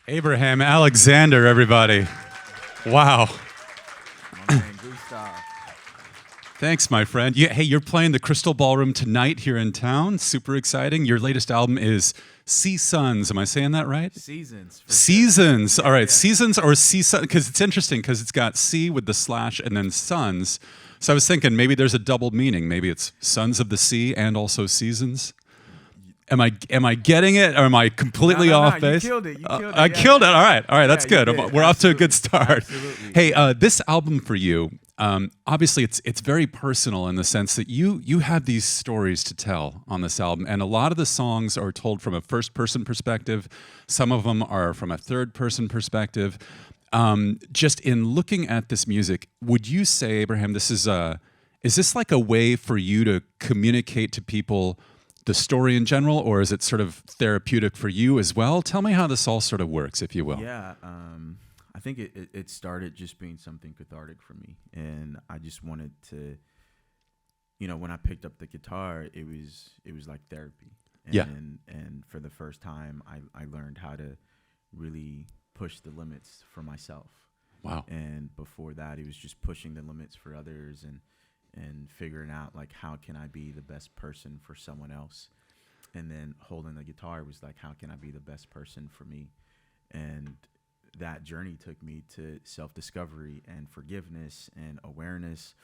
Abraham Alexander, everybody. Wow. My man Gustav. Thanks, my friend. Hey, you're playing the Crystal Ballroom tonight here in town. Super exciting. Your latest album is Sea Suns. Am I saying that right? Seasons. Seasons. Sure. All right. Yeah. Seasons or Sea Sun? Because it's interesting because it's got sea with the slash and then suns. So I was thinking maybe there's a double meaning. Maybe it's Sons of the Sea and also Seasons. Am I getting it, or am I completely off base? You killed it. You killed it. I killed it. All right. Yeah, That's good. you did. We're off to a good start. Absolutely. Hey, this album for you, obviously it's very personal in the sense that you have these stories to tell on this album, and a lot of the songs are told from a first-person perspective. Some of them are from a third-person perspective. Just in looking at this music, would you say, Abraham, is this like a way for you to communicate to people the story in general, or is it sort of therapeutic for you as well? Tell me how this all sort of works, if you will. Yeah, I think it started just being something cathartic for me, and I just wanted to, when I picked up the guitar, it was like therapy. And for the first time, I learned how to really push the limits for myself. Wow. And before that, it was just pushing the limits for others and figuring out like how can I be the best person for someone else, and then holding the guitar was like how can I be the best person for me. And that journey took me to self-discovery and forgiveness and awareness,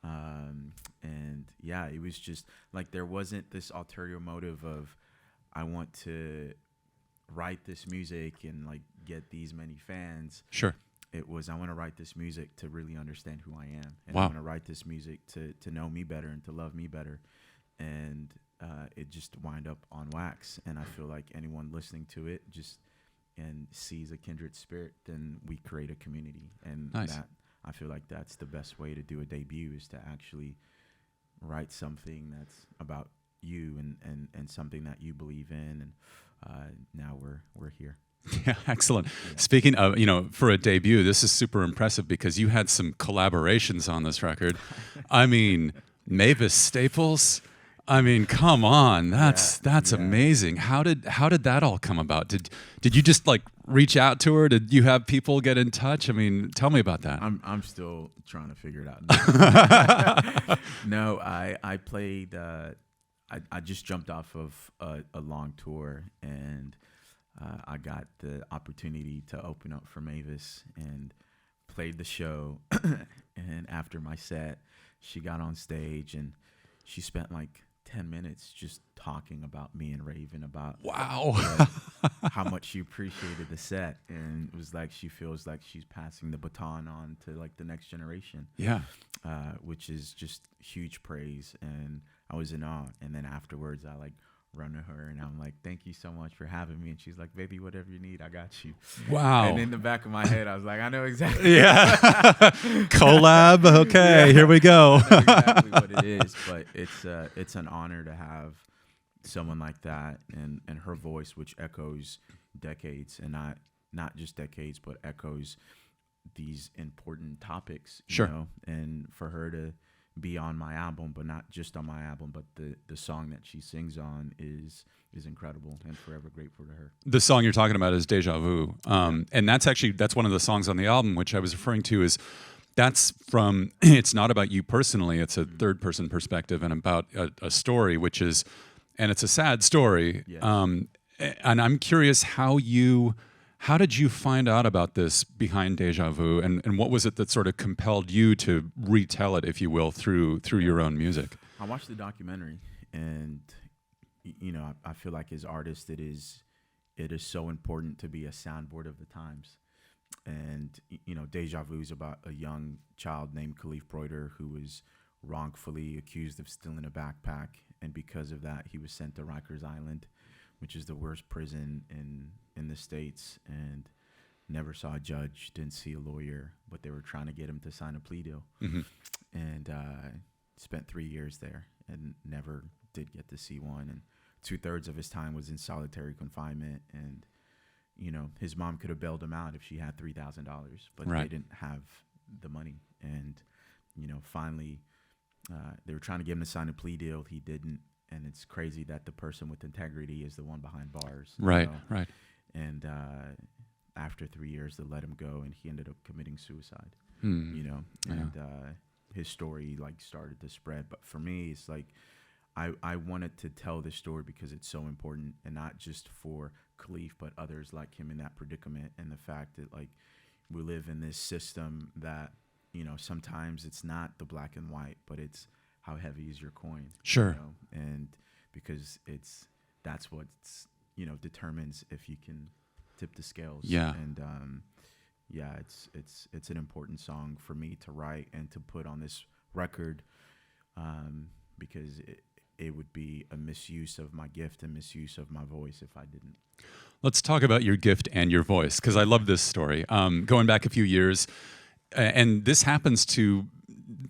and yeah, it was just like there wasn't this ulterior motive of I want to write this music and like get these many fans. Sure. It was, I want to write this music to really understand who I am. And Wow. I want to write this music to know me better and to love me better. And it just wind up on wax. And I feel like anyone listening to it and sees a kindred spirit, then we create a community. And nice. That I feel like that's the best way to do a debut, is to actually write something that's about you and something that you believe in. And now we're here. Yeah, excellent. Yeah. Speaking of, for a debut, this is super impressive because you had some collaborations on this record. I mean, Mavis Staples. I mean, come on, that's amazing. How did that all come about? Did you just like reach out to her? Did you have people get in touch? I mean, tell me about that. I'm still trying to figure it out. No, I played. I just jumped off of a long tour, and I got the opportunity to open up for Mavis and played the show. And after my set, she got on stage and she spent like 10 minutes just talking about me and raving about wow how much she appreciated the set, and it was like she feels like she's passing the baton on to like the next generation. Yeah, which is just huge praise, and I was in awe. And then afterwards, I like run to her and I'm like, thank you so much for having me. And she's like, baby, whatever you need, I got you. Wow. And in the back of my head, I was like, I know exactly. Yeah. Collab. Okay, yeah. Here we go. I know exactly what it is, but it's an honor to have someone like that, and her voice, which echoes decades, and not just decades, but echoes these important topics, you sure. know, and for her to be on my album, but not just on my album, but the song that she sings on is incredible, and forever grateful to her. The song you're talking about is Deja Vu, and that's one of the songs on the album, which I was referring to is that's from, it's not about you personally, it's a third person perspective and about a story, which is, and it's a sad story. Yes. And I'm curious how did you find out about this behind Deja Vu, and what was it that sort of compelled you to retell it, if you will, through your own music? I watched the documentary, and I feel like as artists, it is so important to be a soundboard of the times. And Deja Vu is about a young child named Khalif Broider who was wrongfully accused of stealing a backpack, and because of that, he was sent to Rikers Island, which is the worst prison in the States, and never saw a judge, didn't see a lawyer, but they were trying to get him to sign a plea deal. Mm-hmm. And spent 3 years there and never did get to see one. And 2/3 of his time was in solitary confinement. And, his mom could have bailed him out if she had $3,000, but right. They didn't have the money. And, finally, they were trying to get him to sign a plea deal. He didn't. And it's crazy that the person with integrity is the one behind bars. Right, right. And after 3 years they let him go, and he ended up committing suicide. Hmm. You know, Yeah. and his story like started to spread. But for me, it's like I wanted to tell this story because it's so important, and not just for Khalif, but others like him in that predicament, and the fact that like we live in this system that, you know, sometimes it's not the black and white, but it's how heavy is your coin. Sure. You know? And because that's what's, you know, determines if you can tip the scales. Yeah. And yeah, it's an important song for me to write and to put on this record, because it would be a misuse of my gift and misuse of my voice if I didn't. Let's talk about your gift and your voice, because I love this story. Going back a few years, and this happens to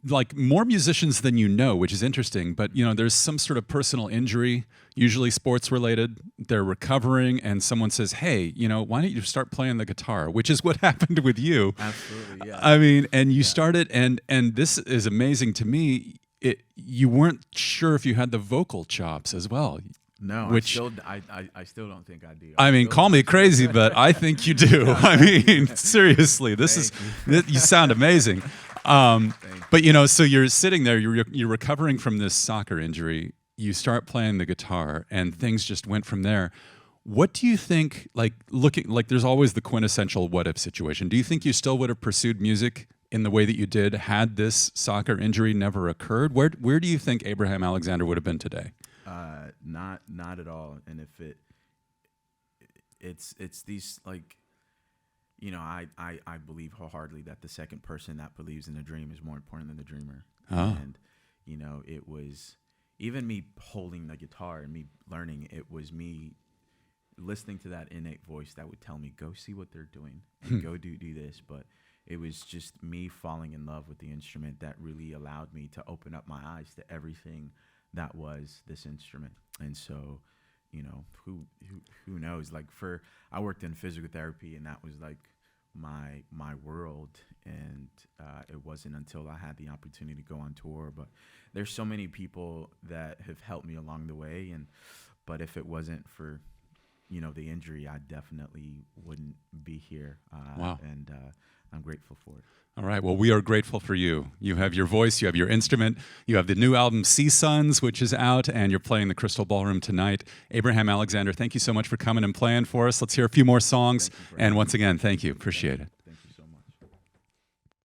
like more musicians than you know, which is interesting. But you know, there's some sort of personal injury, usually sports related. They're recovering, and someone says, "Hey, you know, why don't you start playing the guitar?" Which is what happened with you. Absolutely, yeah. I mean, and you started, and this is amazing to me. You weren't sure if you had the vocal chops as well. No, which I still don't think I do. I mean, call me crazy, but I think you do. I mean, seriously, you sound amazing. But you know, so you're sitting there, you're recovering from this soccer injury. You start playing the guitar, and things just went from there. What do you think? Like looking, like there's always the quintessential what if situation. Do you think you still would have pursued music in the way that you did had this soccer injury never occurred? Where do you think Abraham Alexander would have been today? Not at all. And if it's these, like, you know, I believe wholeheartedly that the second person that believes in a dream is more important than the dreamer. Oh. And you know, it was even me holding the guitar and me learning. It was me listening to that innate voice that would tell me, go see what they're doing and go do this. But it was just me falling in love with the instrument that really allowed me to open up my eyes to everything that was this instrument. And so, you know, who knows? Like I worked in physical therapy, and that was like my world. And it wasn't until I had the opportunity to go on tour. But there's so many people that have helped me along the way. But if it wasn't for, you know, the injury, I definitely wouldn't be here. Wow. And I'm grateful for it. All right. Well, we are grateful for you. You have your voice, you have your instrument, you have the new album Sea Suns, which is out, and you're playing the Crystal Ballroom tonight. Abraham Alexander, thank you so much for coming and playing for us. Let's hear a few more songs. And once again, thank you. Appreciate it.